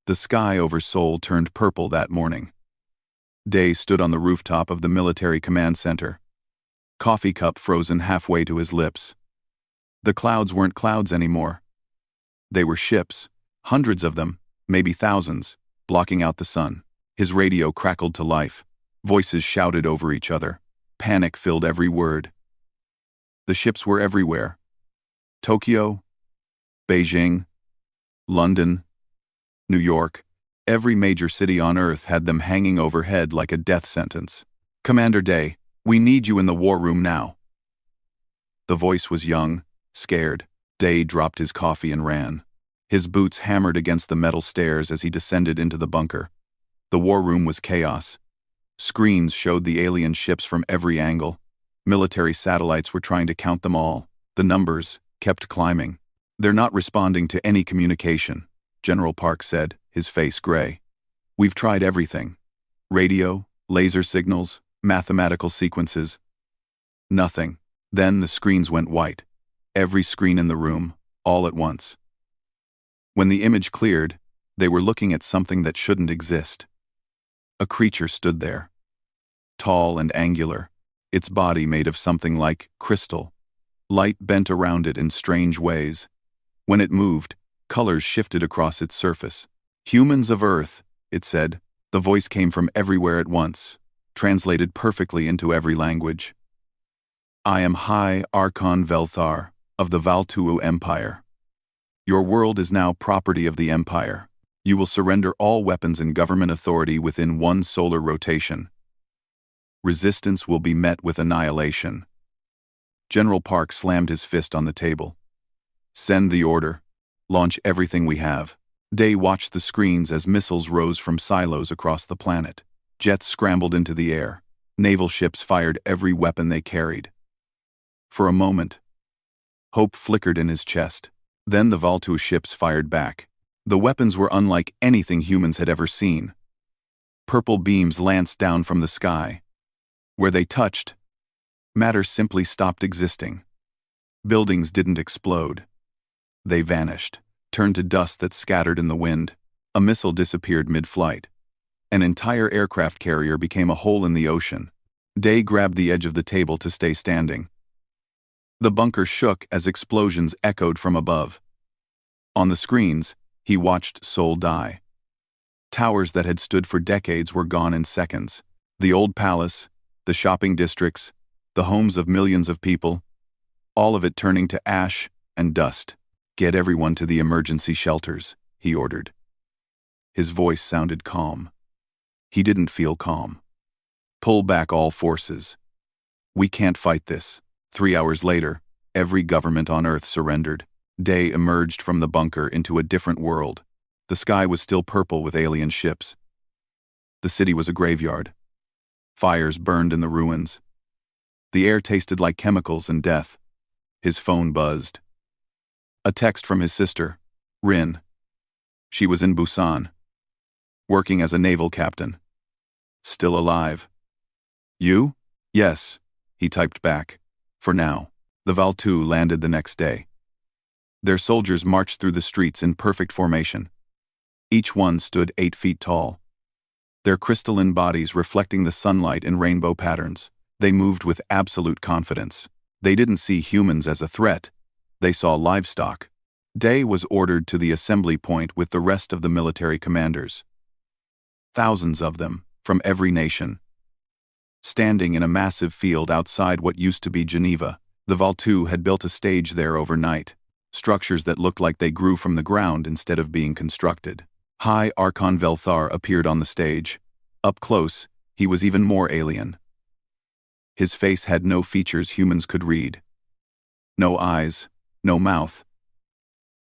The sky over Seoul turned purple that morning. Day stood on the rooftop of the military command center, coffee cup frozen halfway to his lips. The clouds weren't clouds anymore. They were ships, hundreds of them, maybe thousands, blocking out the sun. His radio crackled to life. Voices shouted over each other. Panic filled every word. The ships were everywhere. Tokyo, Beijing, London, New York. Every major city on Earth had them hanging overhead like a death sentence. "Commander Day, we need you in the war room now." The voice was young, scared. Day dropped his coffee and ran. His boots hammered against the metal stairs as he descended into the bunker. The war room was chaos. Screens showed the alien ships from every angle. Military satellites were trying to count them all. The numbers kept climbing. "They're not responding to any communication," General Park said, his face gray. "We've tried everything. Radio, laser signals, mathematical sequences. Nothing." Then the screens went white. Every screen in the room, all at once. When the image cleared, they were looking at something that shouldn't exist. A creature stood there. Tall and angular, its body made of something like crystal. Light bent around it in strange ways. When it moved, colors shifted across its surface. "Humans of Earth," it said. The voice came from everywhere at once, translated perfectly into every language. "I am High Archon Velthar, of the Valtuu Empire. Your world is now property of the Empire. You will surrender all weapons and government authority within one solar rotation. Resistance will be met with annihilation." General Park slammed his fist on the table. "Send the order. Launch everything we have." Day watched the screens as missiles rose from silos across the planet. Jets scrambled into the air. Naval ships fired every weapon they carried. For a moment, hope flickered in his chest. Then the Valtuu ships fired back. The weapons were unlike anything humans had ever seen. Purple beams lanced down from the sky. Where they touched, matter simply stopped existing. Buildings didn't explode. They vanished, turned to dust that scattered in the wind. A missile disappeared mid-flight. An entire aircraft carrier became a hole in the ocean. Day grabbed the edge of the table to stay standing. The bunker shook as explosions echoed from above. On the screens, he watched Seoul die. Towers that had stood for decades were gone in seconds. The old palace, the shopping districts, the homes of millions of people, all of it turning to ash and dust. "Get everyone to the emergency shelters," he ordered. His voice sounded calm. He didn't feel calm. "Pull back all forces. We can't fight this." 3 hours later, every government on Earth surrendered. Day emerged from the bunker into a different world. The sky was still purple with alien ships. The city was a graveyard. Fires burned in the ruins. The air tasted like chemicals and death. His phone buzzed. A text from his sister, Rin. She was in Busan, working as a naval captain. Still alive. "You?" "Yes," he typed back. "For now." The Valtuu landed the next day. Their soldiers marched through the streets in perfect formation. Each one stood 8 feet tall. Their crystalline bodies reflecting the sunlight in rainbow patterns. They moved with absolute confidence. They didn't see humans as a threat. They saw livestock. Day was ordered to the assembly point with the rest of the military commanders. Thousands of them, from every nation. Standing in a massive field outside what used to be Geneva, the Valtuu had built a stage there overnight. Structures that looked like they grew from the ground instead of being constructed. High Archon Velthar appeared on the stage. Up close, he was even more alien. His face had no features humans could read. No eyes, no mouth.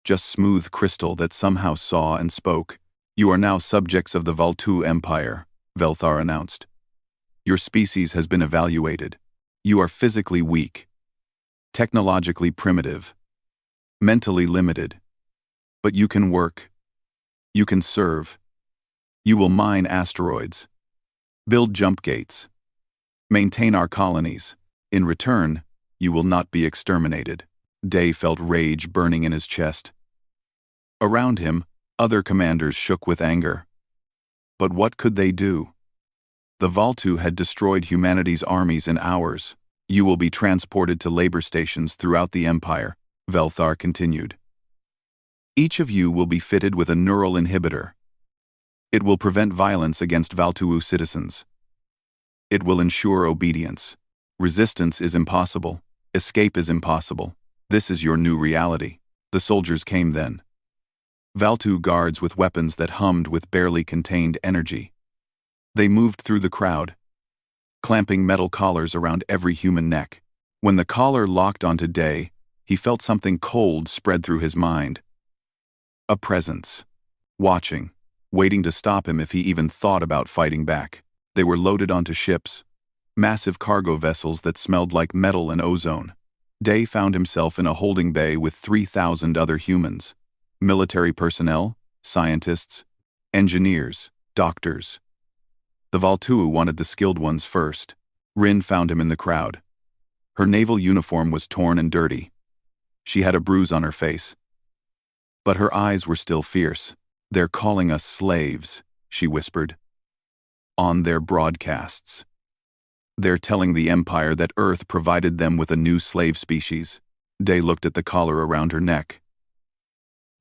Just smooth crystal that somehow saw and spoke. "You are now subjects of the Valtuu Empire," Velthar announced. "Your species has been evaluated. You are physically weak, technologically primitive, mentally limited. But you can work. You can serve. You will mine asteroids, build jump gates, maintain our colonies. In return, you will not be exterminated." Day felt rage burning in his chest. Around him, Other commanders shook with anger. But what could they do? The Valtu had destroyed humanity's armies in hours. You will be transported to labor stations throughout the Empire, Velthar continued. Each of you will be fitted with a neural inhibitor. It will prevent violence against Valtu citizens. It will ensure obedience. Resistance is impossible. Escape is impossible. This is your new reality. The soldiers came then. Valtu guards with weapons that hummed with barely contained energy. They moved through the crowd, clamping metal collars around every human neck. When the collar locked onto Day, he felt something cold spread through his mind. A presence. Watching, waiting to stop him if he even thought about fighting back. They were loaded onto ships, massive cargo vessels that smelled like metal and ozone. Day found himself in a holding bay with 3,000 other humans. Military personnel, scientists, engineers, doctors. The Valtu wanted the skilled ones first. Rin found him in the crowd. Her naval uniform was torn and dirty. She had a bruise on her face. But her eyes were still fierce. "They're calling us slaves," she whispered. "On their broadcasts. They're telling the Empire that Earth provided them with a new slave species." Day looked at the collar around her neck,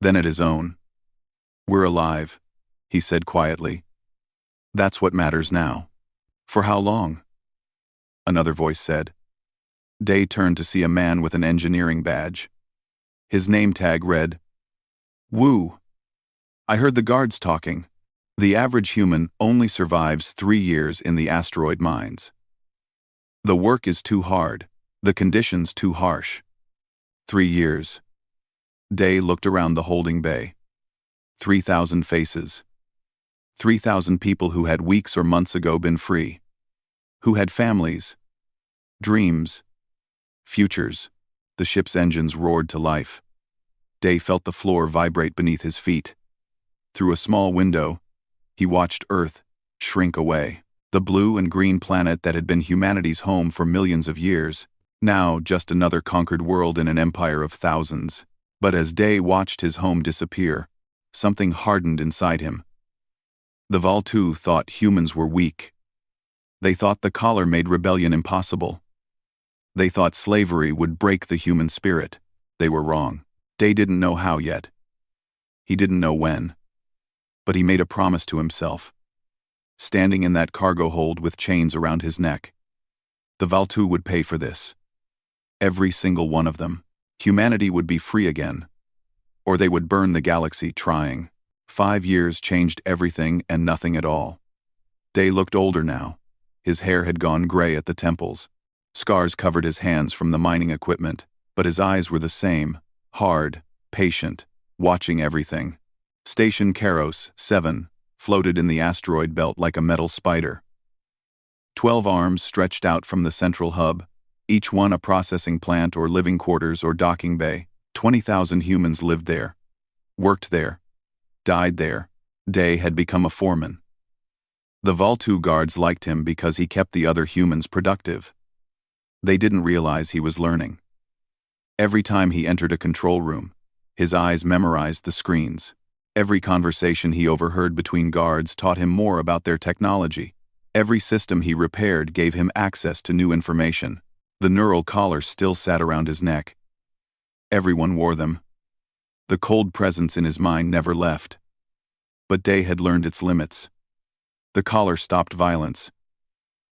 then at his own. "We're alive," he said quietly. "That's what matters now." "For how long?" another voice said. Day turned to see a man with an engineering badge. His name tag read, "Wu. I heard the guards talking. The average human only survives 3 years in the asteroid mines. The work is too hard, the conditions too harsh. 3 years. Day looked around the holding bay. 3,000 faces. 3,000 people who had weeks or months ago been free. Who had families, dreams, futures. The ship's engines roared to life. Day felt the floor vibrate beneath his feet. Through a small window, he watched Earth shrink away. The blue and green planet that had been humanity's home for millions of years, now just another conquered world in an empire of thousands. But as Day watched his home disappear, something hardened inside him. The Valtu thought humans were weak. They thought the collar made rebellion impossible. They thought slavery would break the human spirit. They were wrong. Day didn't know how yet. He didn't know when. But he made a promise to himself. Standing in that cargo hold with chains around his neck. The Valtu would pay for this. Every single one of them. Humanity would be free again. Or they would burn the galaxy trying. 5 years changed everything and nothing at all. Day looked older now. His hair had gone gray at the temples. Scars covered his hands from the mining equipment, but his eyes were the same, hard, patient, watching everything. Station Karos, 7, floated in the asteroid belt like a metal spider. 12 arms stretched out from the central hub, each one a processing plant or living quarters or docking bay. 20,000 humans lived there, worked there, died there. Day had become a foreman. The Valtu guards liked him because he kept the other humans productive. They didn't realize he was learning. Every time he entered a control room, his eyes memorized the screens. Every conversation he overheard between guards taught him more about their technology. Every system he repaired gave him access to new information. The neural collar still sat around his neck. Everyone wore them. The cold presence in his mind never left. But Day had learned its limits. The collar stopped violence.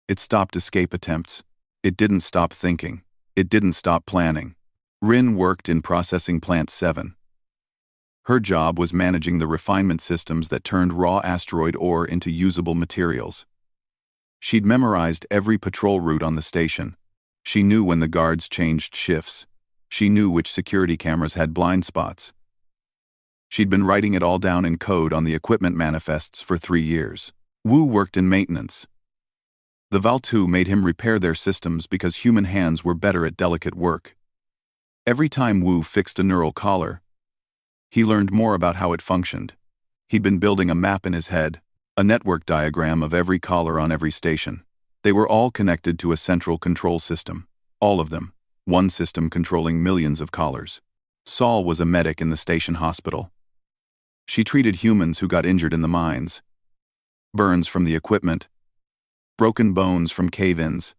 It stopped escape attempts. It didn't stop thinking. It didn't stop planning. Rin worked in Processing Plant 7. Her job was managing the refinement systems that turned raw asteroid ore into usable materials. She'd memorized every patrol route on the station. She knew when the guards changed shifts. She knew which security cameras had blind spots. She'd been writing it all down in code on the equipment manifests for 3 years. Wu worked in maintenance. The Valtu made him repair their systems because human hands were better at delicate work. Every time Wu fixed a neural collar, he learned more about how it functioned. He'd been building a map in his head, a network diagram of every collar on every station. They were all connected to a central control system. All of them. One system controlling millions of collars. Saul was a medic in the station hospital. She treated humans who got injured in the mines, burns from the equipment, broken bones from cave-ins,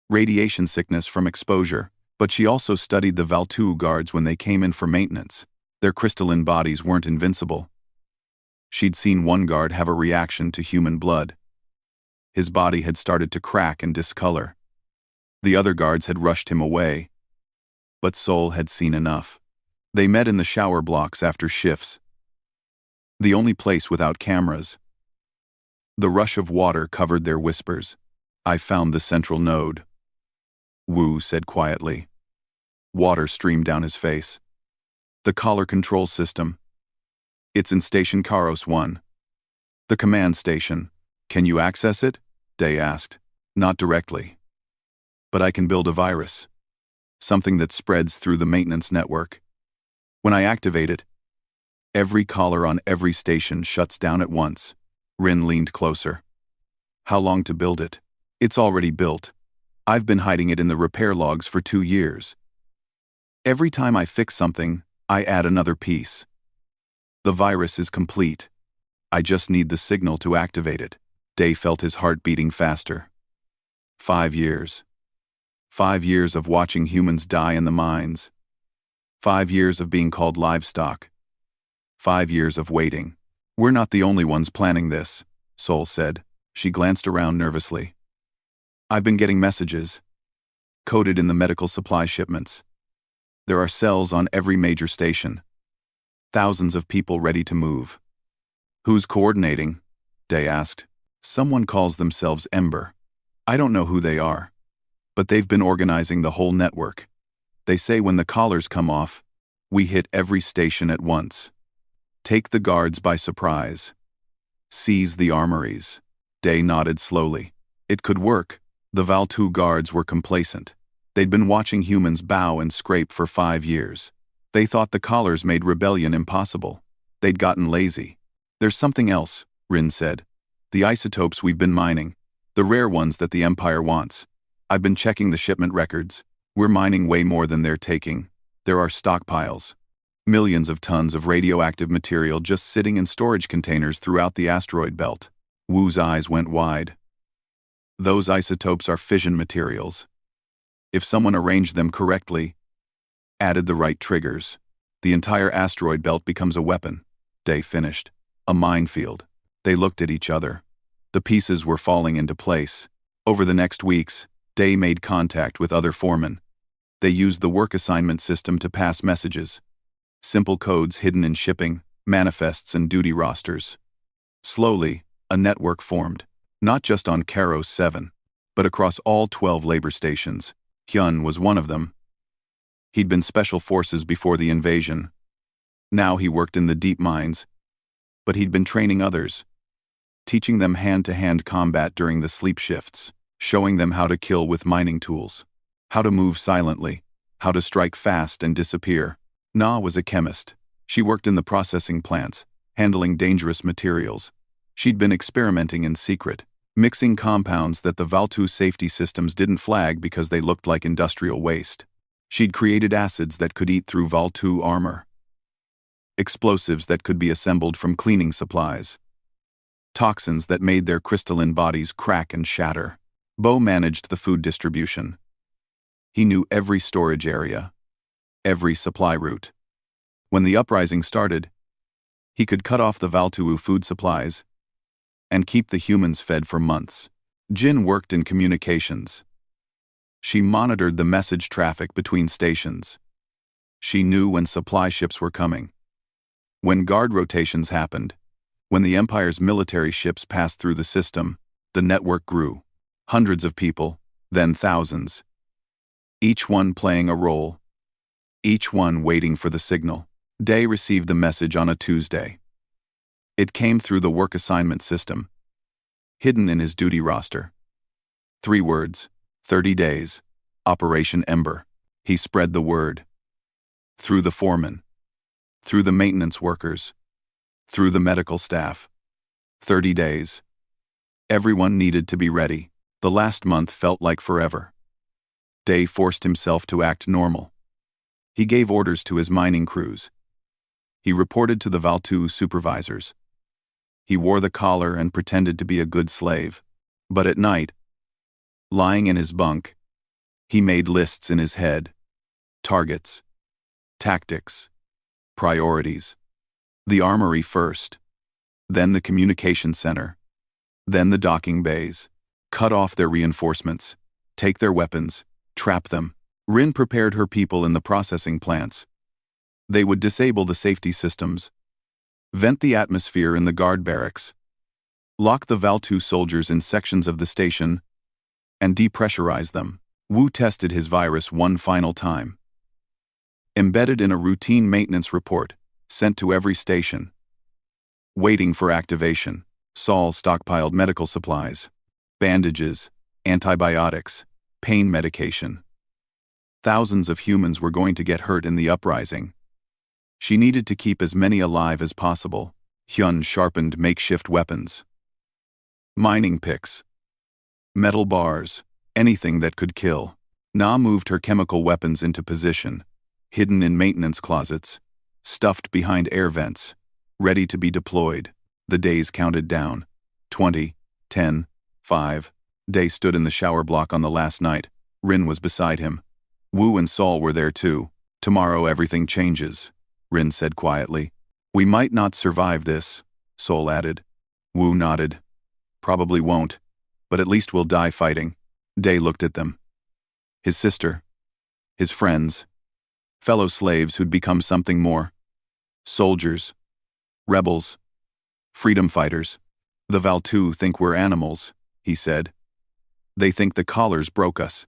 radiation sickness from exposure, but she also studied the Valtu guards when they came in for maintenance. Their crystalline bodies weren't invincible. She'd seen one guard have a reaction to human blood. His body had started to crack and discolor. The other guards had rushed him away, but Sol had seen enough. They met in the shower blocks after shifts, the only place without cameras. The rush of water covered their whispers. I found the central node, Wu said quietly. Water streamed down his face. The collar control system. It's in Station Karos 1. The command station. Can you access it? Day asked. Not directly. But I can build a virus. Something that spreads through the maintenance network. When I activate it, every collar on every station shuts down at once. Rin leaned closer. How long to build it? It's already built. I've been hiding it in the repair logs for 2 years. Every time I fix something, I add another piece. The virus is complete. I just need the signal to activate it. Day felt his heart beating faster. 5 years. 5 years of watching humans die in the mines. 5 years of being called livestock. 5 years of waiting. We're not the only ones planning this, Sol said. She glanced around nervously. I've been getting messages, coded in the medical supply shipments. There are cells on every major station. Thousands of people ready to move. Who's coordinating? Day asked. Someone calls themselves Ember. I don't know who they are, but they've been organizing the whole network. They say when the collars come off, we hit every station at once. Take the guards by surprise. Seize the armories. Day nodded slowly. It could work. The Valtu guards were complacent. They'd been watching humans bow and scrape for 5 years. They thought the collars made rebellion impossible. They'd gotten lazy. There's something else, Rin said. The isotopes we've been mining. The rare ones that the Empire wants. I've been checking the shipment records. We're mining way more than they're taking. There are stockpiles. Millions of tons of radioactive material just sitting in storage containers throughout the asteroid belt. Wu's eyes went wide. Those isotopes are fission materials. If someone arranged them correctly, added the right triggers, the entire asteroid belt becomes a weapon. Day finished. A minefield. They looked at each other. The pieces were falling into place. Over the next weeks, Day made contact with other foremen. They used the work assignment system to pass messages. Simple codes hidden in shipping, manifests and duty rosters. Slowly, a network formed. Not just on Karos 7, but across all 12 labor stations. Hyun was one of them. He'd been special forces before the invasion. Now he worked in the deep mines. But he'd been training others, teaching them hand-to-hand combat during the sleep shifts, showing them how to kill with mining tools, how to move silently, how to strike fast and disappear. Na was a chemist. She worked in the processing plants, handling dangerous materials. She'd been experimenting in secret, mixing compounds that the Valtu safety systems didn't flag because they looked like industrial waste. She'd created acids that could eat through Valtu armor, explosives that could be assembled from cleaning supplies, toxins that made their crystalline bodies crack and shatter. Bo managed the food distribution. He knew every storage area, every supply route. When the uprising started, he could cut off the Valtu food supplies and keep the humans fed for months. Jin worked in communications. She monitored the message traffic between stations. She knew when supply ships were coming. When guard rotations happened, when the Empire's military ships passed through the system, the network grew. Hundreds of people, then thousands. Each one playing a role. Each one waiting for the signal. Day received the message on a Tuesday. It came through the work assignment system, hidden in his duty roster. 3 words, 30 days, Operation Ember. He spread the word. Through the foreman, through the maintenance workers, through the medical staff. 30 days. Everyone needed to be ready. The last month felt like forever. Day forced himself to act normal. He gave orders to his mining crews. He reported to the Valtu supervisors. He wore the collar and pretended to be a good slave. But at night, lying in his bunk, he made lists in his head. Targets, tactics, priorities. The armory first, then the communication center, then the docking bays. Cut off their reinforcements, take their weapons, trap them. Rin prepared her people in the processing plants. They would disable the safety systems, vent the atmosphere in the guard barracks, lock the Valtu soldiers in sections of the station, and depressurize them. Wu tested his virus one final time. Embedded in a routine maintenance report, sent to every station. Waiting for activation, Saul stockpiled medical supplies, bandages, antibiotics, pain medication. Thousands of humans were going to get hurt in the uprising. She needed to keep as many alive as possible. Hyun sharpened makeshift weapons. Mining picks, metal bars, anything that could kill. Na moved her chemical weapons into position, hidden in maintenance closets, stuffed behind air vents, ready to be deployed. The days counted down. 20, 10, 5. Day stood in the shower block on the last night. Rin was beside him. Wu and Saul were there too. Tomorrow everything changes, Rin said quietly. We might not survive this, Saul added. Wu nodded. Probably won't, but at least we'll die fighting. Day looked at them. His sister, his friends, fellow slaves who'd become something more. Soldiers, rebels, freedom fighters. The Valtu think we're animals, he said. They think the collars broke us.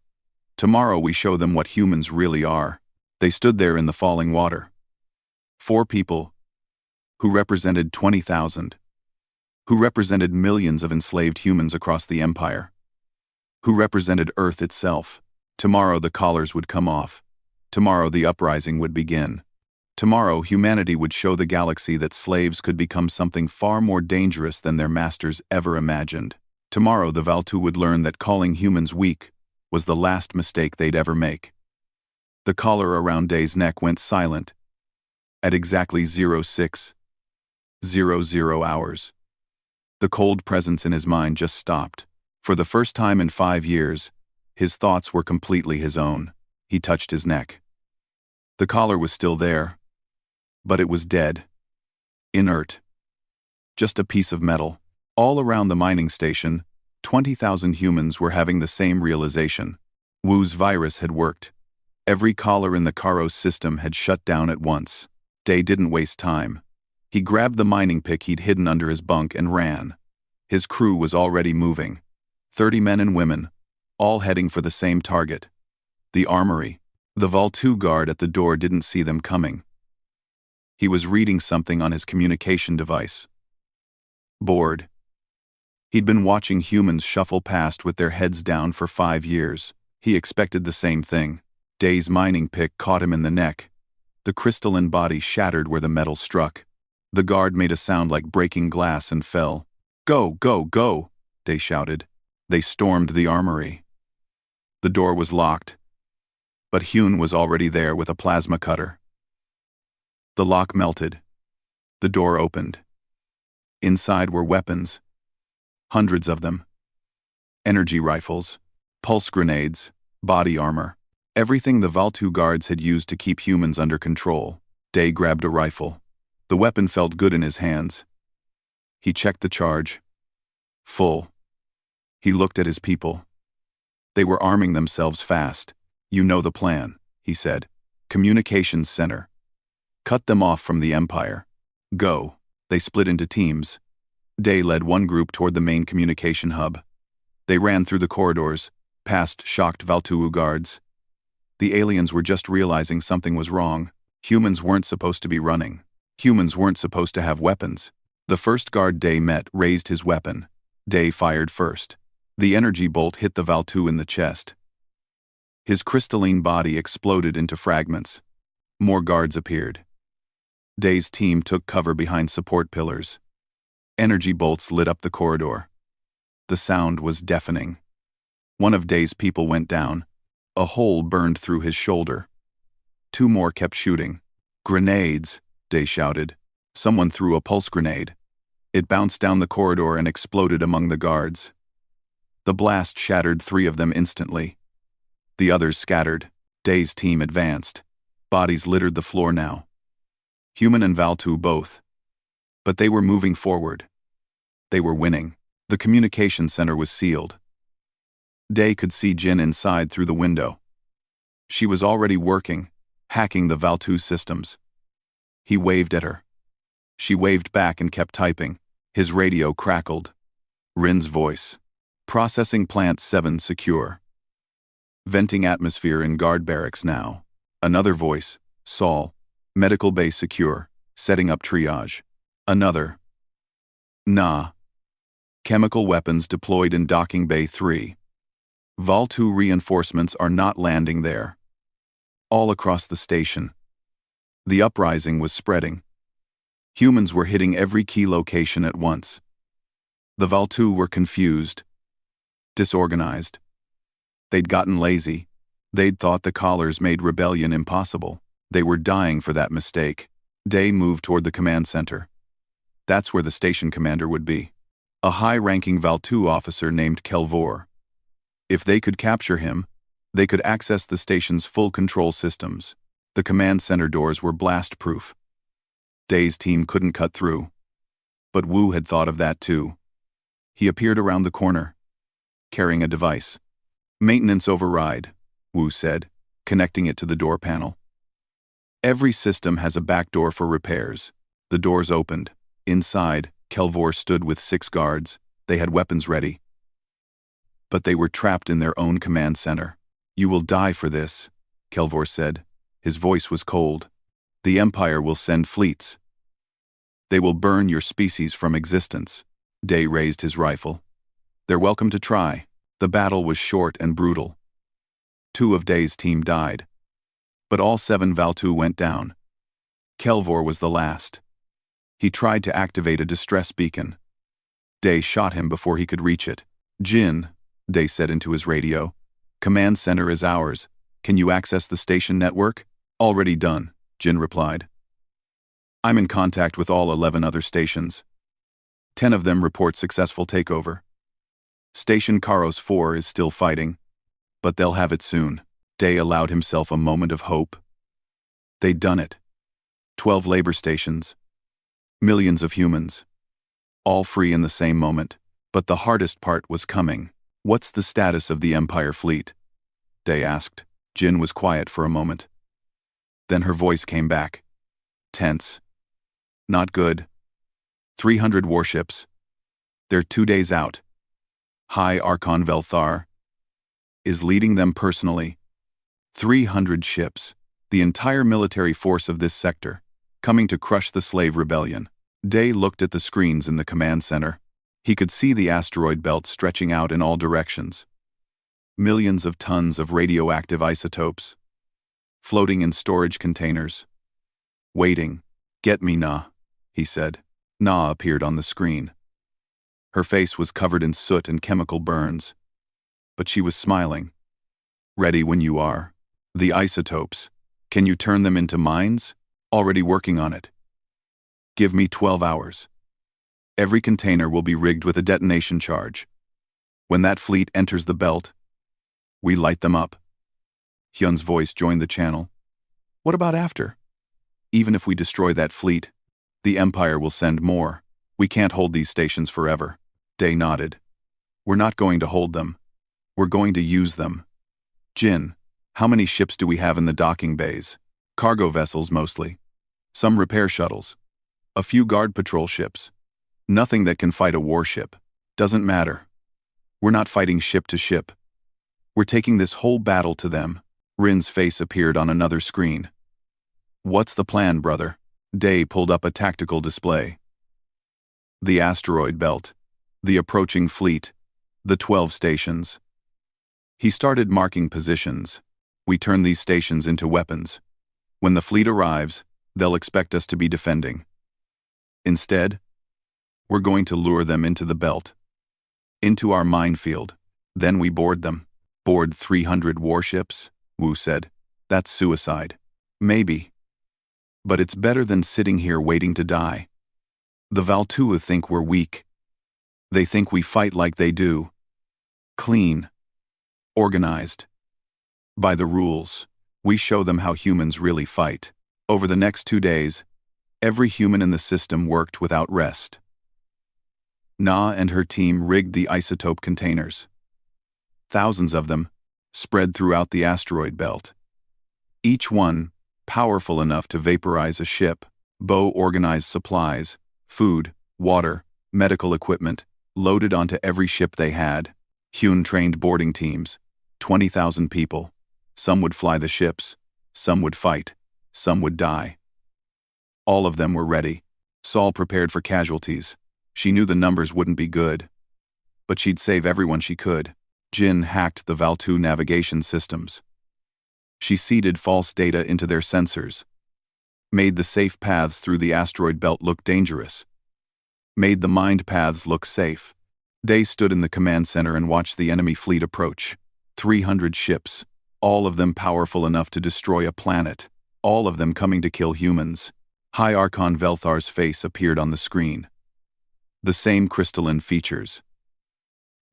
Tomorrow we show them what humans really are. They stood there in the falling water. 4 people, who represented 20,000, who represented millions of enslaved humans across the empire, who represented Earth itself. Tomorrow the collars would come off. Tomorrow the uprising would begin. Tomorrow humanity would show the galaxy that slaves could become something far more dangerous than their masters ever imagined. Tomorrow the Valtu would learn that calling humans weak was the last mistake they'd ever make. The collar around Day's neck went silent at exactly 0600 hours. The cold presence in his mind just stopped. For the first time in 5 years, his thoughts were completely his own. He touched his neck. The collar was still there, but it was dead, inert. Just a piece of metal. All around the mining station, 20,000 humans were having the same realization. Wu's virus had worked. Every collar in the Karos system had shut down at once. Day didn't waste time. He grabbed the mining pick he'd hidden under his bunk and ran. His crew was already moving. 30 men and women, all heading for the same target. The armory. The Valtu guard at the door didn't see them coming. He was reading something on his communication device. Bored. He'd been watching humans shuffle past with their heads down for 5 years. He expected the same thing. Day's mining pick caught him in the neck. The crystalline body shattered where the metal struck. The guard made a sound like breaking glass and fell. Go, go, go, Day shouted. They stormed the armory. The door was locked, but Hyun was already there with a plasma cutter. The lock melted. The door opened. Inside were weapons. Hundreds of them. Energy rifles, pulse grenades, body armor. Everything the Valtu guards had used to keep humans under control. Day grabbed a rifle. The weapon felt good in his hands. He checked the charge. Full. He looked at his people. They were arming themselves fast. You know the plan, he said. Communications center. Cut them off from the Empire. Go. They split into teams. Day led one group toward the main communication hub. They ran through the corridors, past shocked Valtu guards. The aliens were just realizing something was wrong. Humans weren't supposed to be running. Humans weren't supposed to have weapons. The first guard Day met raised his weapon. Day fired first. The energy bolt hit the Valtu in the chest. His crystalline body exploded into fragments. More guards appeared. Day's team took cover behind support pillars. Energy bolts lit up the corridor. The sound was deafening. One of Day's people went down. A hole burned through his shoulder. 2 more kept shooting. Grenades, Day shouted. Someone threw a pulse grenade. It bounced down the corridor and exploded among the guards. The blast shattered 3 of them instantly. The others scattered. Day's team advanced. Bodies littered the floor now. Human and Valtu both. But they were moving forward. They were winning. The communication center was sealed. Day could see Jin inside through the window. She was already working, hacking the Valtu systems. He waved at her. She waved back and kept typing. His radio crackled. Rin's voice. Processing Plant 7 secure. Venting atmosphere in guard barracks now. Another voice. Saul. Medical bay secure. Setting up triage. Another. Nah. Chemical weapons deployed in docking bay 3. Valtu reinforcements are not landing there. All across the station. The uprising was spreading. Humans were hitting every key location at once. The Valtu were confused. Disorganized. They'd gotten lazy. They'd thought the collars made rebellion impossible. They were dying for that mistake. Day moved toward the command center. That's where the station commander would be. A high-ranking Valtu officer named Kelvor. If they could capture him, they could access the station's full control systems. The command center doors were blast-proof. Day's team couldn't cut through. But Wu had thought of that too. He appeared around the corner, carrying a device. Maintenance override, Wu said, connecting it to the door panel. Every system has a back door for repairs. The doors opened. Inside, Kelvor stood with 6 guards. They had weapons ready. But they were trapped in their own command center. You will die for this, Kelvor said. His voice was cold. The Empire will send fleets. They will burn your species from existence. Day raised his rifle. They're welcome to try. The battle was short and brutal. 2 of Day's team died. But all 7 Valtu went down. Kelvor was the last. He tried to activate a distress beacon. Day shot him before he could reach it. Jin, Day said into his radio. Command center is ours. Can you access the station network? Already done, Jin replied. I'm in contact with all 11 other stations. 10 of them report successful takeover. Station Karos 4 is still fighting, but they'll have it soon. Day allowed himself a moment of hope. They'd done it. 12 labor stations. Millions of humans. All free in the same moment. But the hardest part was coming. What's the status of the Empire fleet? Day asked. Jin was quiet for a moment. Then her voice came back. Tense. Not good. 300 warships. They're 2 days out. High Archon Velthar is leading them personally. 300 ships, the entire military force of this sector, coming to crush the slave rebellion. Day looked at the screens in the command center. He could see the asteroid belt stretching out in all directions. Millions of tons of radioactive isotopes, floating in storage containers. Waiting. Get me, Na, he said. Na appeared on the screen. Her face was covered in soot and chemical burns. But she was smiling. Ready when you are. The isotopes. Can you turn them into mines? Already working on it. Give me 12 hours. Every container will be rigged with a detonation charge. When that fleet enters the belt, we light them up. Hyun's voice joined the channel. What about after? Even if we destroy that fleet, the Empire will send more. We can't hold these stations forever. Day nodded. We're not going to hold them. We're going to use them. Jin, how many ships do we have in the docking bays? Cargo vessels mostly. Some repair shuttles. A few guard patrol ships. Nothing that can fight a warship. Doesn't matter. We're not fighting ship to ship. We're taking this whole battle to them. Rin's face appeared on another screen. What's the plan, brother? Day pulled up a tactical display. The asteroid belt. The approaching fleet. The 12 stations. He started marking positions. We turn these stations into weapons. When the fleet arrives, they'll expect us to be defending. Instead, we're going to lure them into the belt. Into our minefield. Then we board them. Board 300 warships, Wu said. That's suicide. Maybe. But it's better than sitting here waiting to die. The Valtua think we're weak. They think we fight like they do. Clean. Organized. By the rules. We show them how humans really fight. Over the next 2 days, every human in the system worked without rest. Na and her team rigged the isotope containers. Thousands of them, spread throughout the asteroid belt. Each one, powerful enough to vaporize a ship. Bo organized supplies, food, water, medical equipment, loaded onto every ship they had. Hyun trained boarding teams, 20,000 people. Some would fly the ships, some would fight, some would die. All of them were ready. Saul prepared for casualties. She knew the numbers wouldn't be good. But she'd save everyone she could. Jin hacked the Valtu navigation systems. She seeded false data into their sensors. Made the safe paths through the asteroid belt look dangerous. Made the mined paths look safe. Day stood in the command center and watched the enemy fleet approach. 300 ships, all of them powerful enough to destroy a planet, all of them coming to kill humans. High Archon Velthar's face appeared on the screen. The same crystalline features.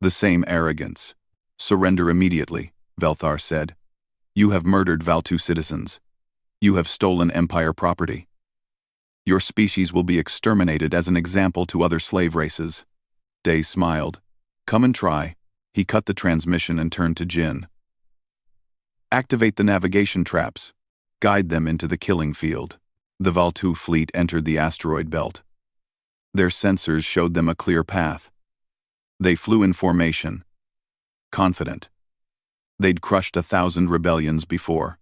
The same arrogance. Surrender immediately, Velthar said. You have murdered Valtu citizens. You have stolen Empire property. Your species will be exterminated as an example to other slave races. Day smiled. Come and try. He cut the transmission and turned to Jin. Activate the navigation traps. Guide them into the killing field. The Valtu fleet entered the asteroid belt. Their sensors showed them a clear path. They flew in formation. Confident. They'd crushed 1,000 rebellions before.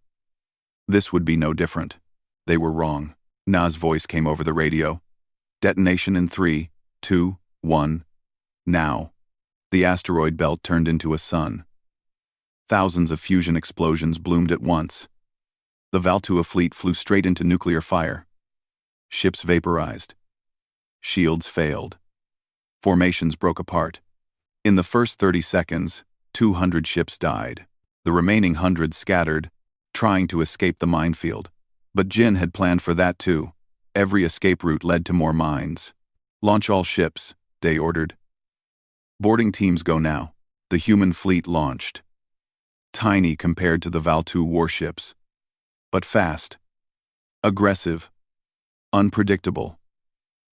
This would be no different. They were wrong. Na's voice came over the radio. Detonation in 3, 2, 1. Now. The asteroid belt turned into a sun. Thousands of fusion explosions bloomed at once. The Valtua fleet flew straight into nuclear fire. Ships vaporized. Shields failed. Formations broke apart. In the first 30 seconds, 200 ships died. The remaining 100 scattered, trying to escape the minefield. But Jin had planned for that too. Every escape route led to more mines. Launch all ships, Day ordered. Boarding teams go now. The human fleet launched. Tiny compared to the Valtu warships. But fast. Aggressive. Unpredictable.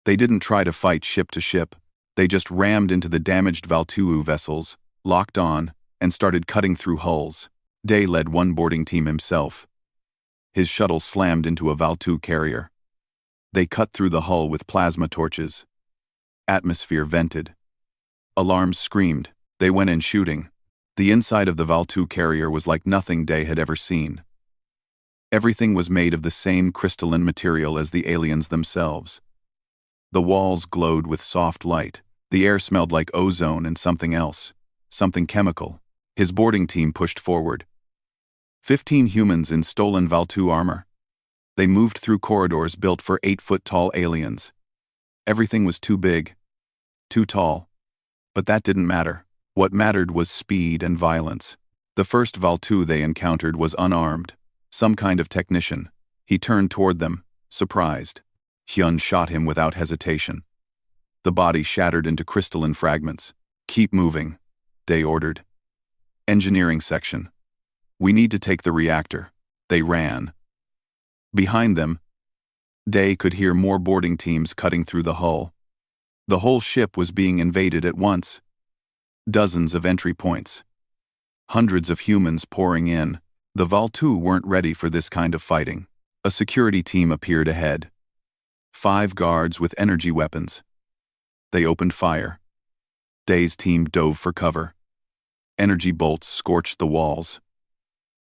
They didn't try to fight ship to ship. They just rammed into the damaged Valtu vessels, locked on, and started cutting through hulls. Day led one boarding team himself. His shuttle slammed into a Valtu carrier. They cut through the hull with plasma torches. Atmosphere vented. Alarms screamed. They went in shooting. The inside of the Valtu carrier was like nothing Day had ever seen. Everything was made of the same crystalline material as the aliens themselves. The walls glowed with soft light. The air smelled like ozone and something else. Something chemical. His boarding team pushed forward. 15 humans in stolen Valtu armor. They moved through corridors built for 8-foot-tall aliens. Everything was too big. Too tall. But that didn't matter. What mattered was speed and violence. The first Valtu they encountered was unarmed. Some kind of technician. He turned toward them, surprised. Hyun shot him without hesitation. The body shattered into crystalline fragments. Keep moving, Day ordered. Engineering section. We need to take the reactor. They ran. Behind them, Day could hear more boarding teams cutting through the hull. The whole ship was being invaded at once. Dozens of entry points. Hundreds of humans pouring in. The Valtu weren't ready for this kind of fighting. A security team appeared ahead. 5 guards with energy weapons. They opened fire. Day's team dove for cover. Energy bolts scorched the walls.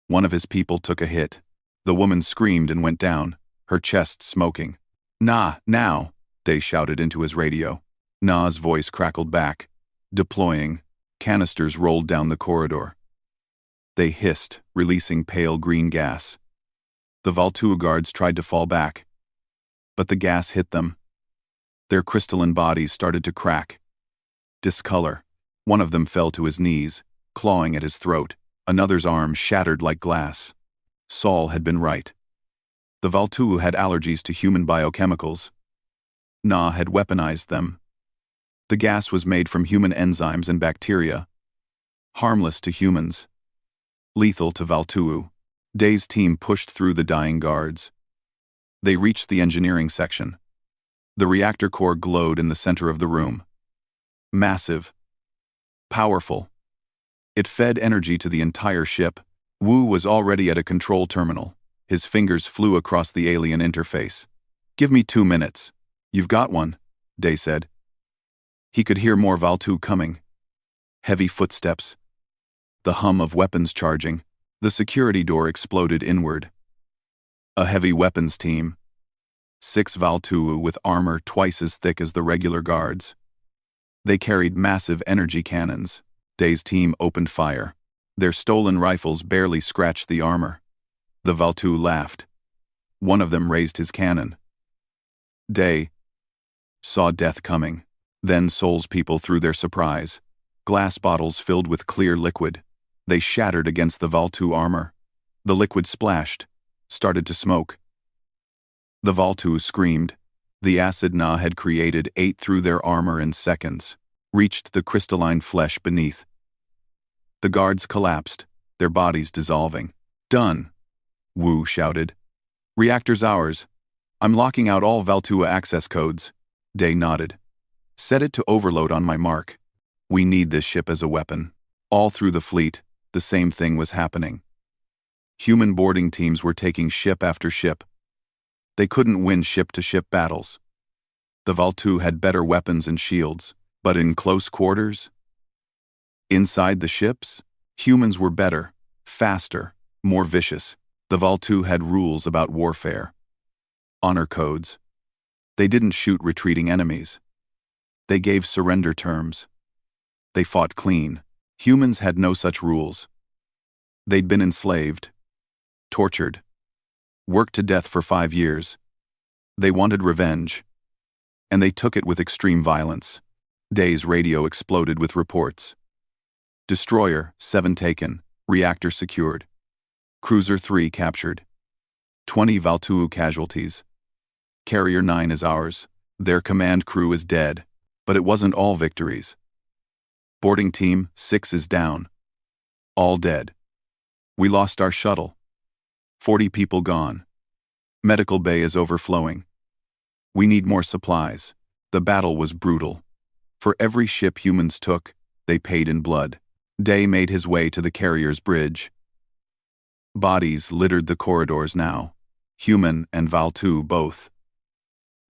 One of his people took a hit. The woman screamed and went down, her chest smoking. Nah, now, Day shouted into his radio. Na's voice crackled back. Deploying. Canisters rolled down the corridor. They hissed, releasing pale green gas. The Valtu guards tried to fall back. But the gas hit them. Their crystalline bodies started to crack. Discolor. One of them fell to his knees, clawing at his throat. Another's arm shattered like glass. Saul had been right. The Valtu had allergies to human biochemicals. Na had weaponized them. The gas was made from human enzymes and bacteria. Harmless to humans. Lethal to Valtu. Day's team pushed through the dying guards. They reached the engineering section. The reactor core glowed in the center of the room. Massive. Powerful. It fed energy to the entire ship. Wu was already at a control terminal. His fingers flew across the alien interface. "Give me 2 minutes." "You've got one," Day said. He could hear more Valtu coming. Heavy footsteps. The hum of weapons charging. The security door exploded inward. A heavy weapons team. 6 Valtu with armor twice as thick as the regular guards. They carried massive energy cannons. Day's team opened fire. Their stolen rifles barely scratched the armor. The Valtu laughed. One of them raised his cannon. Day saw death coming. Then Soul's people threw their surprise. Glass bottles filled with clear liquid. They shattered against the Valtu armor. The liquid splashed, started to smoke. The Valtu screamed. The acid Na had created ate through their armor in seconds, reached the crystalline flesh beneath. The guards collapsed, their bodies dissolving. "Done," Wu shouted. "Reactor's ours. I'm locking out all Valtua access codes." Day nodded. "Set it to overload on my mark. We need this ship as a weapon." All through the fleet, the same thing was happening. Human boarding teams were taking ship after ship. They couldn't win ship-to-ship battles. The Valtu had better weapons and shields, but in close quarters? Inside the ships, humans were better, faster, more vicious. The Valtu had rules about warfare. Honor codes. They didn't shoot retreating enemies. They gave surrender terms. They fought clean. Humans had no such rules. They'd been enslaved, tortured, worked to death for 5 years. They wanted revenge. And they took it with extreme violence. Day's radio exploded with reports. Destroyer 7 taken, reactor secured. Cruiser 3 captured. 20 Valtu casualties. Carrier 9 is ours. Their command crew is dead. But it wasn't all victories. Boarding team 6 is down. All dead. We lost our shuttle. 40 people gone. Medical bay is overflowing. We need more supplies. The battle was brutal. For every ship humans took, they paid in blood. Day made his way to the carrier's bridge. Bodies littered the corridors now. Human and Valtu both.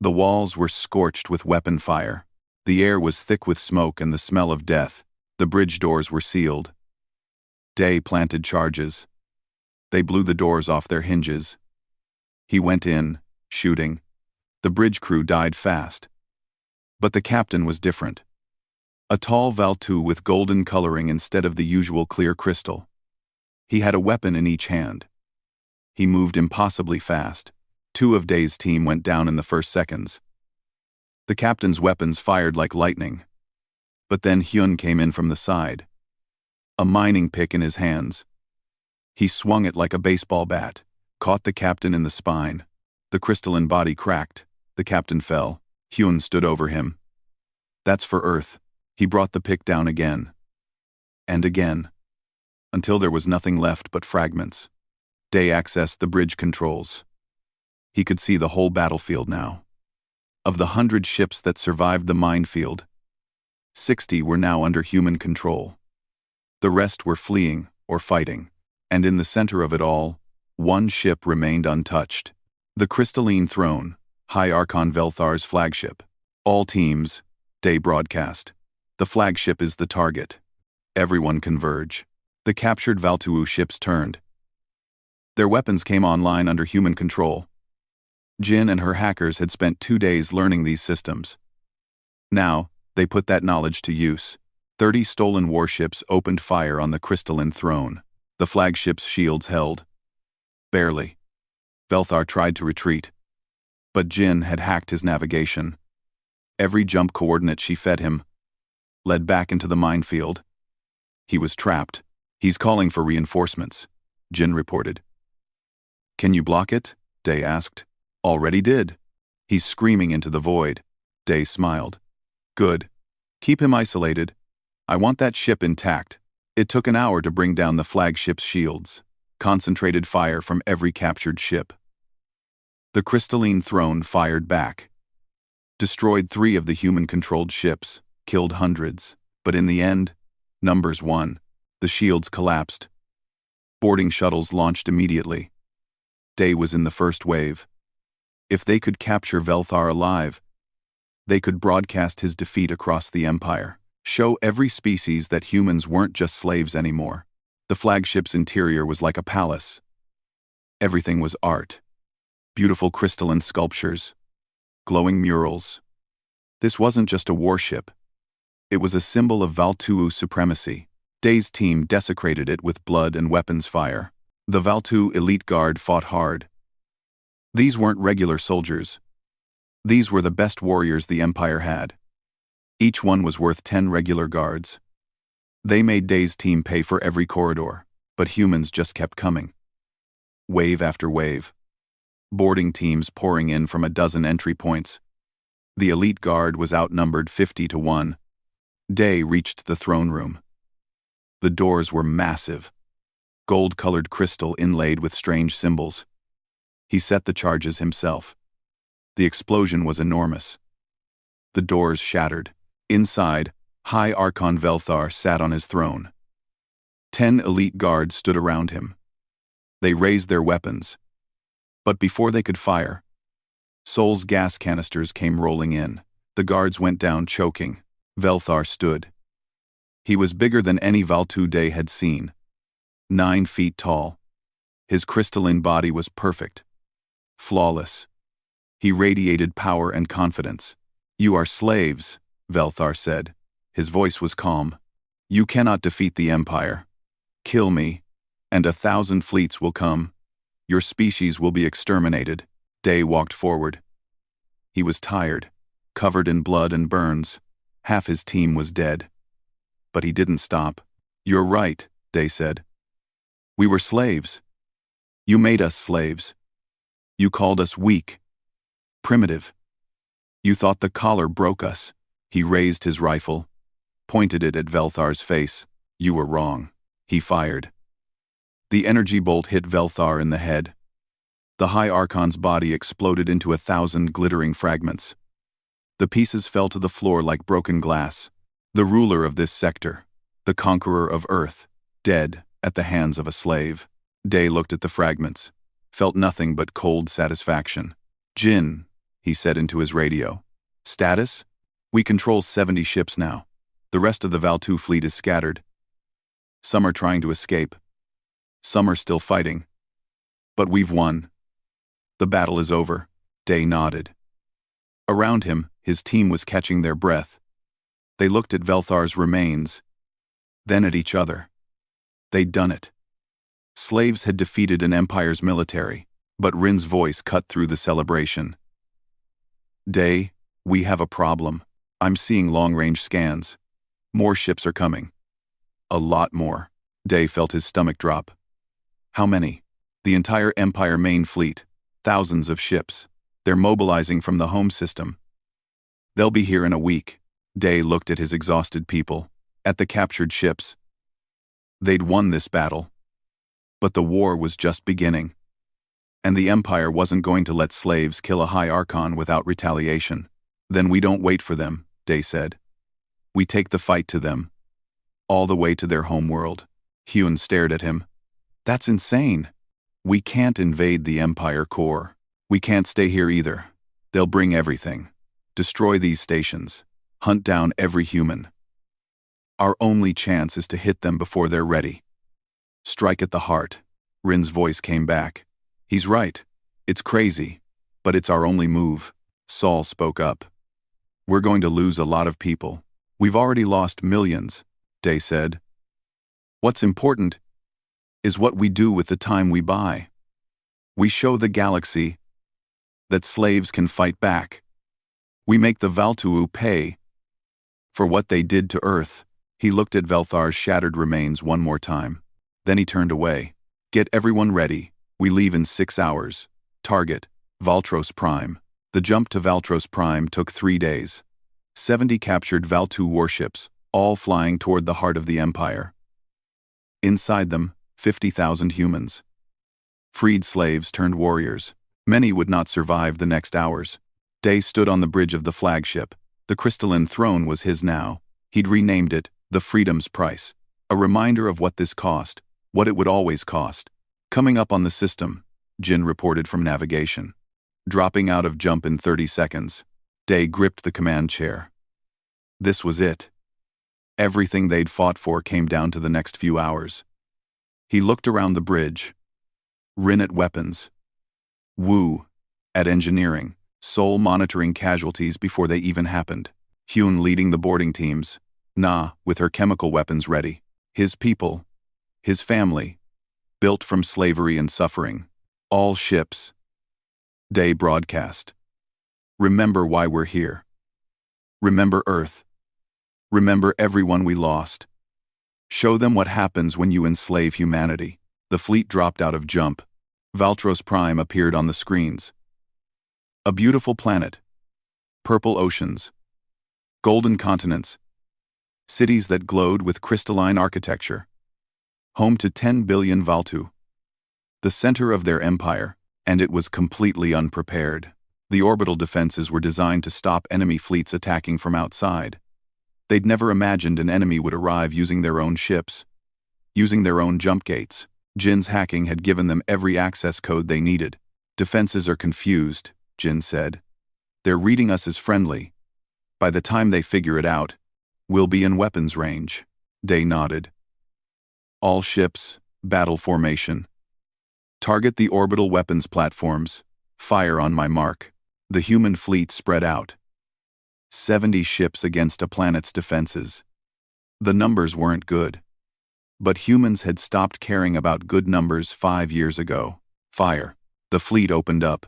The walls were scorched with weapon fire. The air was thick with smoke and the smell of death. The bridge doors were sealed. Day planted charges. They blew the doors off their hinges. He went in, shooting. The bridge crew died fast. But the captain was different. A tall Valtu with golden coloring instead of the usual clear crystal. He had a weapon in each hand. He moved impossibly fast. 2 of Day's team went down in the first seconds. The captain's weapons fired like lightning. But then Hyun came in from the side. A mining pick in his hands. He swung it like a baseball bat, caught the captain in the spine. The crystalline body cracked. The captain fell. Hyun stood over him. "That's for Earth." He brought the pick down again. And again. Until there was nothing left but fragments. Day accessed the bridge controls. He could see the whole battlefield now. Of the 100 ships that survived the minefield, 60 were now under human control. The rest were fleeing or fighting. And in the center of it all, one ship remained untouched. The Crystalline Throne, High Archon Velthar's flagship. All teams, Day broadcast. The flagship is the target. Everyone converge. The captured Valtu ships turned. Their weapons came online under human control. Jin and her hackers had spent 2 days learning these systems. Now, they put that knowledge to use. 30 stolen warships opened fire on the Crystalline Throne. The flagship's shields held. Barely. Velthar tried to retreat. But Jin had hacked his navigation. Every jump coordinate she fed him led back into the minefield. He was trapped. "He's calling for reinforcements," Jin reported. "Can you block it?" Day asked. Already did. He's screaming into the void. Day smiled. Good. Keep him isolated. I want that ship intact. It took an hour to bring down the flagship's shields. Concentrated fire from every captured ship. The crystalline throne fired back. Destroyed 3 of the human-controlled ships, killed hundreds. But in the end, numbers won. The shields collapsed. Boarding shuttles launched immediately. Day was in the first wave. If they could capture Velthar alive, they could broadcast his defeat across the Empire, show every species that humans weren't just slaves anymore. The flagship's interior was like a palace. Everything was art. Beautiful crystalline sculptures. Glowing murals. This wasn't just a warship. It was a symbol of Valtu'u supremacy. Day's team desecrated it with blood and weapons fire. The Valtu elite guard fought hard. These weren't regular soldiers. These were the best warriors the Empire had. Each one was worth 10 regular guards. They made Day's team pay for every corridor, but humans just kept coming. Wave after wave. Boarding teams pouring in from a dozen entry points. The elite guard was outnumbered 50-1. Day reached the throne room. The doors were massive. Gold-colored crystal inlaid with strange symbols. He set the charges himself. The explosion was enormous. The doors shattered. Inside, High Archon Velthar sat on his throne. 10 elite guards stood around him. They raised their weapons. But before they could fire, Sol's gas canisters came rolling in. The guards went down choking. Velthar stood. He was bigger than any Valtu Day had seen. 9 feet tall. His crystalline body was perfect. Flawless. He radiated power and confidence. You are slaves, Velthar said. His voice was calm. You cannot defeat the Empire. Kill me, and 1,000 fleets will come. Your species will be exterminated. Day walked forward. He was tired, covered in blood and burns. Half his team was dead. But he didn't stop. You're right, Day said. We were slaves. You made us slaves. You called us weak. Primitive. You thought the collar broke us. He raised his rifle, pointed it at Velthar's face. You were wrong. He fired. The energy bolt hit Velthar in the head. The High Archon's body exploded into 1,000 glittering fragments. The pieces fell to the floor like broken glass. The ruler of this sector, the conqueror of Earth, dead at the hands of a slave. Day looked at the fragments, felt nothing but cold satisfaction. Jin, he said into his radio. Status? We control 70 ships now. The rest of the Valtu fleet is scattered. Some are trying to escape. Some are still fighting. But we've won. The battle is over. Day nodded. Around him, his team was catching their breath. They looked at Velthar's remains, then at each other. They'd done it. Slaves had defeated an empire's military, but Rin's voice cut through the celebration. Day, we have a problem. I'm seeing long-range scans. More ships are coming. A lot more. Day felt his stomach drop. How many? The entire Empire main fleet. Thousands of ships. They're mobilizing from the home system. They'll be here in a week. Day looked at his exhausted people, at the captured ships. They'd won this battle. But the war was just beginning. And the Empire wasn't going to let slaves kill a High Archon without retaliation. Then we don't wait for them, Day said. We take the fight to them. All the way to their homeworld. Hyun stared at him. That's insane. We can't invade the Empire core. We can't stay here either. They'll bring everything. Destroy these stations. Hunt down every human. Our only chance is to hit them before they're ready. Strike at the heart. Rin's voice came back. He's right. It's crazy, but it's our only move. Saul spoke up. We're going to lose a lot of people. We've already lost millions, Day said. What's important is what we do with the time we buy. We show the galaxy that slaves can fight back. We make the Valtu'u pay for what they did to Earth. He looked at Velthar's shattered remains one more time. Then he turned away. Get everyone ready. We leave in 6 hours. Target, Valtros Prime. The jump to Valtros Prime took 3 days. 70 captured Val-2 warships, all flying toward the heart of the Empire. Inside them, 50,000 humans. Freed slaves turned warriors. Many would not survive the next hours. Day stood on the bridge of the flagship. The crystalline throne was his now. He'd renamed it, the Freedom's Price. A reminder of what this cost, what it would always cost. Coming up on the system, Jin reported from navigation. Dropping out of jump in 30 seconds. Day gripped the command chair. This was it. Everything they'd fought for came down to the next few hours. He looked around the bridge. Rin at weapons. Wu at engineering, Sol monitoring casualties before they even happened. Hyun leading the boarding teams. Na with her chemical weapons ready. His people, his family, built from slavery and suffering. All ships. Day broadcast. Remember why we're here. Remember Earth. Remember everyone we lost. Show them what happens when you enslave humanity. The fleet dropped out of jump. Valtros Prime appeared on the screens. A beautiful planet. Purple oceans. Golden continents. Cities that glowed with crystalline architecture. Home to 10 billion Val-2. The center of their empire, and it was completely unprepared. The orbital defenses were designed to stop enemy fleets attacking from outside. They'd never imagined an enemy would arrive using their own ships, using their own jump gates. Jin's hacking had given them every access code they needed. Defenses are confused, Jin said. They're reading us as friendly. By the time they figure it out, we'll be in weapons range. Day nodded. All ships, battle formation. Target the orbital weapons platforms. Fire on my mark. The human fleet spread out. 70 ships against a planet's defenses. The numbers weren't good. But humans had stopped caring about good numbers 5 years ago. Fire. The fleet opened up.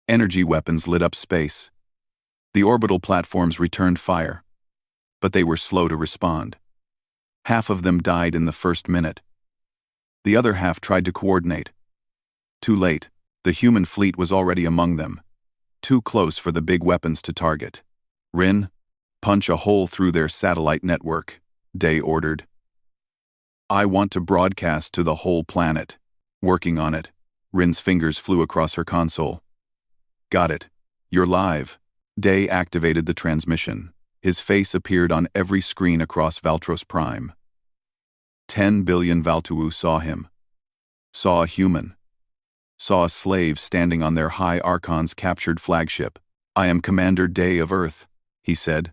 Energy weapons lit up space. The orbital platforms returned fire. But they were slow to respond. Half of them died in the first minute. The other half tried to coordinate. Too late. The human fleet was already among them. Too close for the big weapons to target. Rin, punch a hole through their satellite network, Day ordered. I want to broadcast to the whole planet. Working on it. Rin's fingers flew across her console. Got it. You're live. Day activated the transmission. His face appeared on every screen across Valtros Prime. 10 billion Val-2 saw him. Saw a human. Saw a slave standing on their High Archon's captured flagship. I am Commander Day of Earth, he said.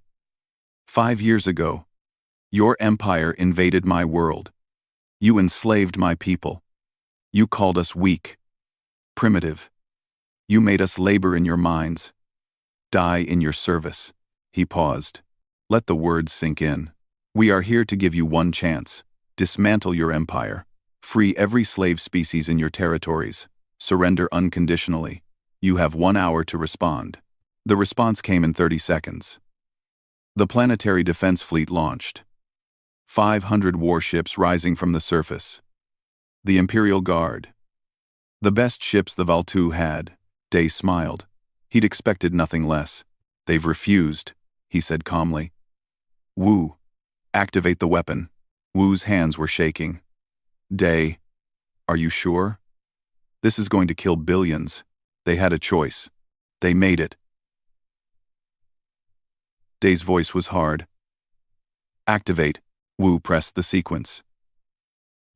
5 years ago, your empire invaded my world. You enslaved my people. You called us weak, primitive. You made us labor in your mines, die in your service. He paused. Let the words sink in. We are here to give you one chance. Dismantle your empire. Free every slave species in your territories. Surrender unconditionally. You have 1 hour to respond. The response came in 30 seconds. The planetary defense fleet launched. 500 warships rising from the surface. The Imperial Guard. The best ships the Val-2 had. Day smiled. He'd expected nothing less. They've refused, he said calmly. Wu, activate the weapon. Wu's hands were shaking. Day, are you sure? This is going to kill billions. They had a choice. They made it. Day's voice was hard. Activate. Wu pressed the sequence.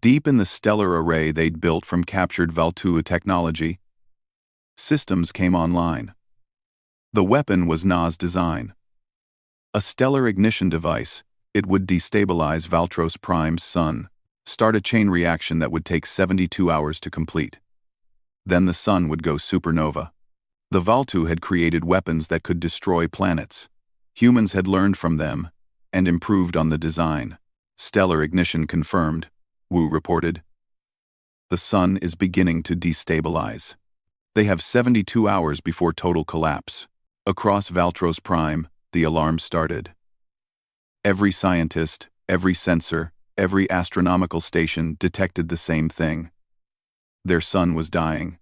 Deep in the stellar array they'd built from captured Val-2 technology, systems came online. The weapon was Na's design. A stellar ignition device. It would destabilize Valtros Prime's sun, start a chain reaction that would take 72 hours to complete. Then the sun would go supernova. The Val-2 had created weapons that could destroy planets. Humans had learned from them and improved on the design. Stellar ignition confirmed, Wu reported. The sun is beginning to destabilize. They have 72 hours before total collapse. Across Valtros Prime, the alarm started. Every scientist, every sensor, every astronomical station detected the same thing. Their sun was dying.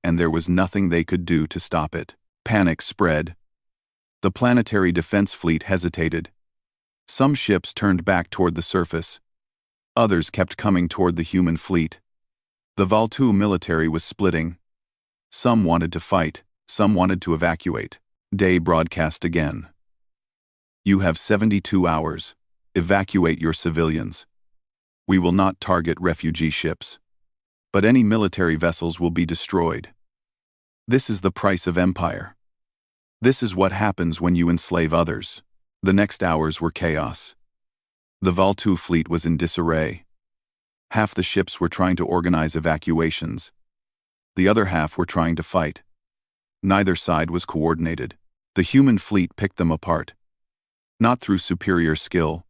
and there was nothing they could do to stop it. Panic spread. The planetary defense fleet hesitated. Some ships turned back toward the surface. Others kept coming toward the human fleet. The Valtu military was splitting. Some wanted to fight, some wanted to evacuate. Day broadcast again. You have 72 hours. Evacuate your civilians. We will not target refugee ships. But any military vessels will be destroyed. This is the price of empire. This is what happens when you enslave others. The next hours were chaos. The Valtu fleet was in disarray. Half the ships were trying to organize evacuations. The other half were trying to fight. Neither side was coordinated. The human fleet picked them apart. Not through superior skill,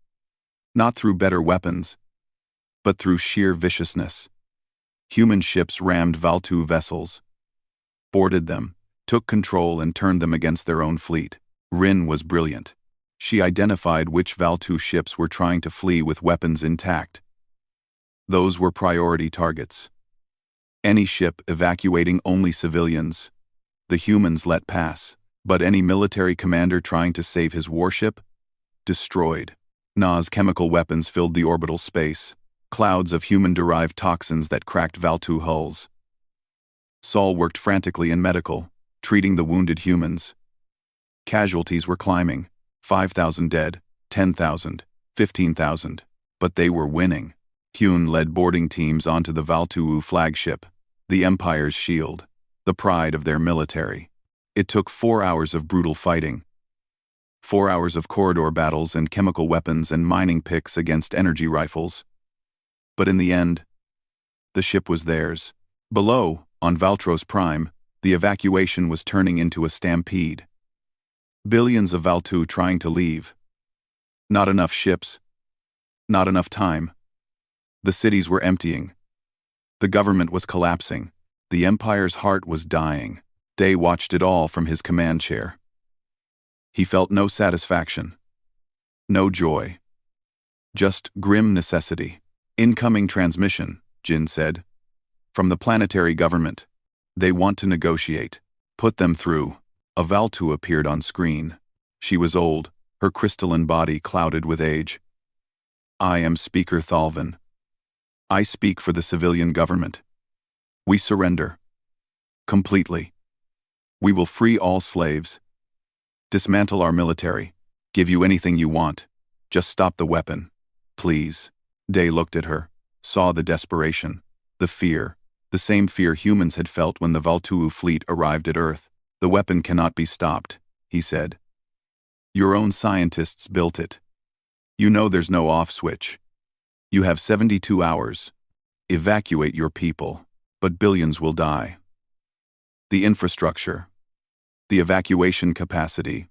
not through better weapons, but through sheer viciousness. Human ships rammed Valtu vessels, boarded them, took control and turned them against their own fleet. Rin was brilliant. She identified which Valtu ships were trying to flee with weapons intact. Those were priority targets. Any ship evacuating only civilians, the humans let pass, but any military commander trying to save his warship, destroyed. Na's chemical weapons filled the orbital space, clouds of human-derived toxins that cracked Valtu hulls. Saul worked frantically in medical, treating the wounded humans. Casualties were climbing, 5,000 dead, 10,000, 15,000, but they were winning. Hyun led boarding teams onto the Valtu flagship, the Empire's shield, the pride of their military. It took 4 hours of brutal fighting. 4 hours of corridor battles and chemical weapons and mining picks against energy rifles. But in the end, the ship was theirs. Below, on Valtros Prime, the evacuation was turning into a stampede. Billions of Valtu trying to leave. Not enough ships. Not enough time. The cities were emptying. The government was collapsing. The Empire's heart was dying. Day watched it all from his command chair. He felt no satisfaction. No joy. Just grim necessity. Incoming transmission, Jin said. From the planetary government. They want to negotiate. Put them through. A Valtu appeared on screen. She was old, her crystalline body clouded with age. I am Speaker Thalvin. I speak for the civilian government. We surrender. Completely. We will free all slaves. Dismantle our military. Give you anything you want. Just stop the weapon. Please. Day looked at her, saw the desperation, the fear, the same fear humans had felt when the Valtu fleet arrived at Earth. The weapon cannot be stopped, he said. Your own scientists built it. You know there's no off switch. You have 72 hours. Evacuate your people, but billions will die. The infrastructure. The evacuation capacity.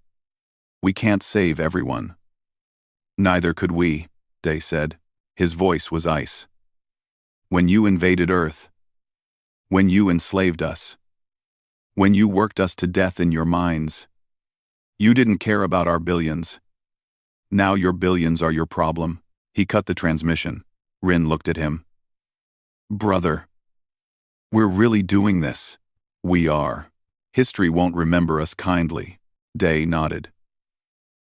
We can't save everyone. Neither could we, Day said. His voice was ice. When you invaded Earth. When you enslaved us. When you worked us to death in your mines. You didn't care about our billions. Now your billions are your problem. He cut the transmission. Rin looked at him. Brother. We're really doing this. We are. History won't remember us kindly. Day nodded.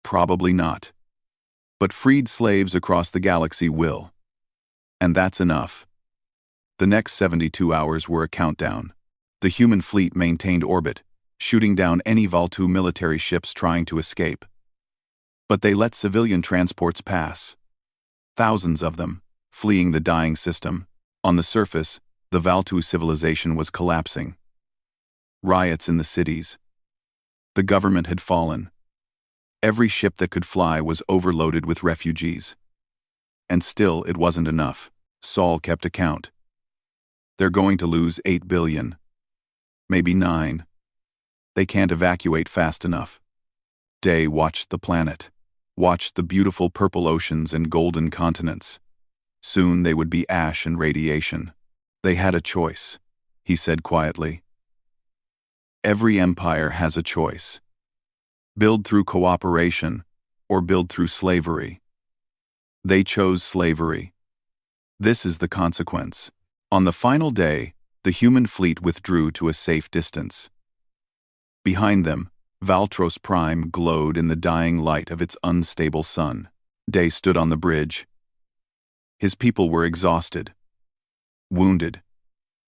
Probably not. But freed slaves across the galaxy will. And that's enough. The next 72 hours were a countdown. The human fleet maintained orbit, shooting down any Valtu military ships trying to escape. But they let civilian transports pass. Thousands of them, fleeing the dying system. On the surface, the Valtu civilization was collapsing. Riots in the cities. The government had fallen. Every ship that could fly was overloaded with refugees. And still it wasn't enough. Saul kept account. They're going to lose 8 billion. Maybe 9. They can't evacuate fast enough. Day watched the planet. Watched the beautiful purple oceans and golden continents. Soon they would be ash and radiation. They had a choice, he said quietly. Every empire has a choice. Build through cooperation, or build through slavery. They chose slavery. This is the consequence. On the final day, The human fleet withdrew to a safe distance. Behind them, Valtros Prime glowed in the dying light of its unstable sun. Day stood on the bridge. His people were exhausted, wounded.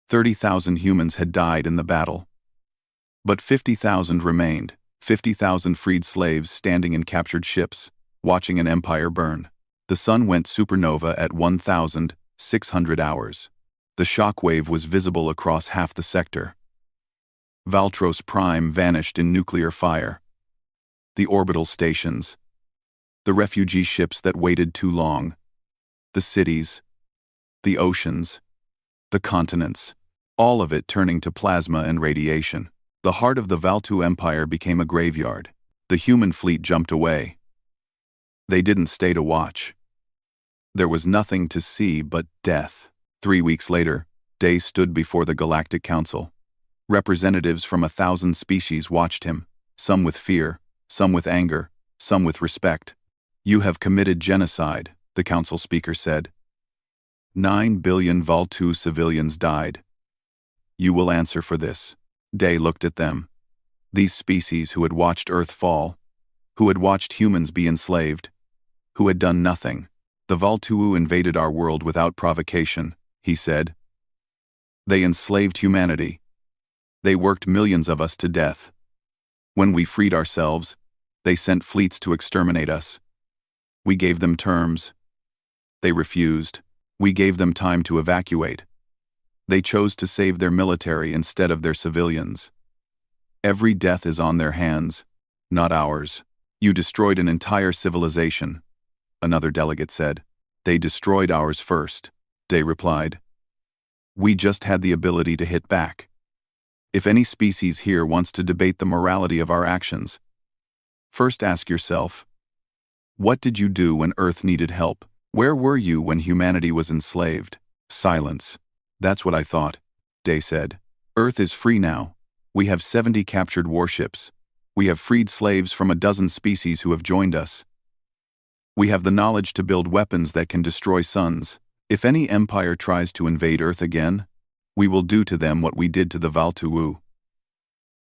30,000 humans had died in the battle. But 50,000 remained, 50,000 freed slaves standing in captured ships, watching an empire burn. The sun went supernova at 1,600 hours. The shockwave was visible across half the sector. Valtros Prime vanished in nuclear fire. The orbital stations, the refugee ships that waited too long, the cities, the oceans, the continents, all of it turning to plasma and radiation. The heart of the Valtu Empire became a graveyard. The human fleet jumped away. They didn't stay to watch. There was nothing to see but death. 3 weeks later, Day stood before the Galactic Council. Representatives from 1,000 species watched him, some with fear, some with anger, some with respect. "You have committed genocide," the council speaker said. 9 billion Valtu civilians died. You will answer for this. Day looked at them. These species who had watched Earth fall, who had watched humans be enslaved, who had done nothing. The Valtu invaded our world without provocation, he said. They enslaved humanity. They worked millions of us to death. When we freed ourselves, they sent fleets to exterminate us. We gave them terms. They refused. We gave them time to evacuate. They chose to save their military instead of their civilians. Every death is on their hands, not ours. You destroyed an entire civilization, another delegate said. They destroyed ours first, Day replied. We just had the ability to hit back. If any species here wants to debate the morality of our actions, first ask yourself, what did you do when Earth needed help? Where were you when humanity was enslaved? Silence. That's what I thought, Day said. Earth is free now. We have 70 captured warships. We have freed slaves from a dozen species who have joined us. We have the knowledge to build weapons that can destroy suns. If any empire tries to invade Earth again, we will do to them what we did to the Valtu.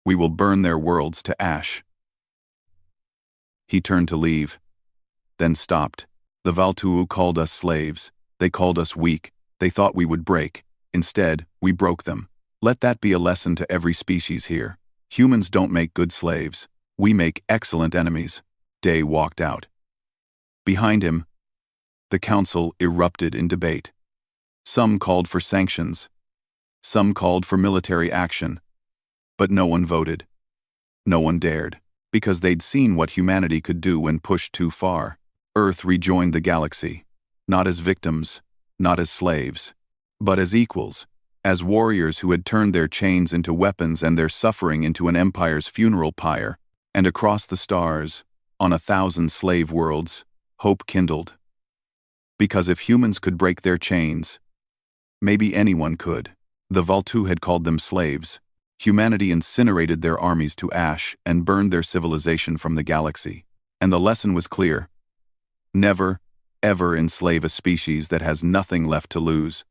We will burn their worlds to ash. He turned to leave, then stopped. The Valtu called us slaves. They called us weak. They thought we would break. Instead, we broke them. Let that be a lesson to every species here. Humans don't make good slaves. We make excellent enemies. Day walked out. Behind him, the council erupted in debate. Some called for sanctions. Some called for military action. But no one voted. No one dared, because they'd seen what humanity could do when pushed too far. Earth rejoined the galaxy, not as victims, not as slaves, but as equals, as warriors who had turned their chains into weapons and their suffering into an empire's funeral pyre. And across the stars, on 1,000 slave worlds, hope kindled. Because if humans could break their chains, maybe anyone could. The Valtu had called them slaves. Humanity incinerated their armies to ash and burned their civilization from the galaxy. And the lesson was clear. Never, ever enslave a species that has nothing left to lose.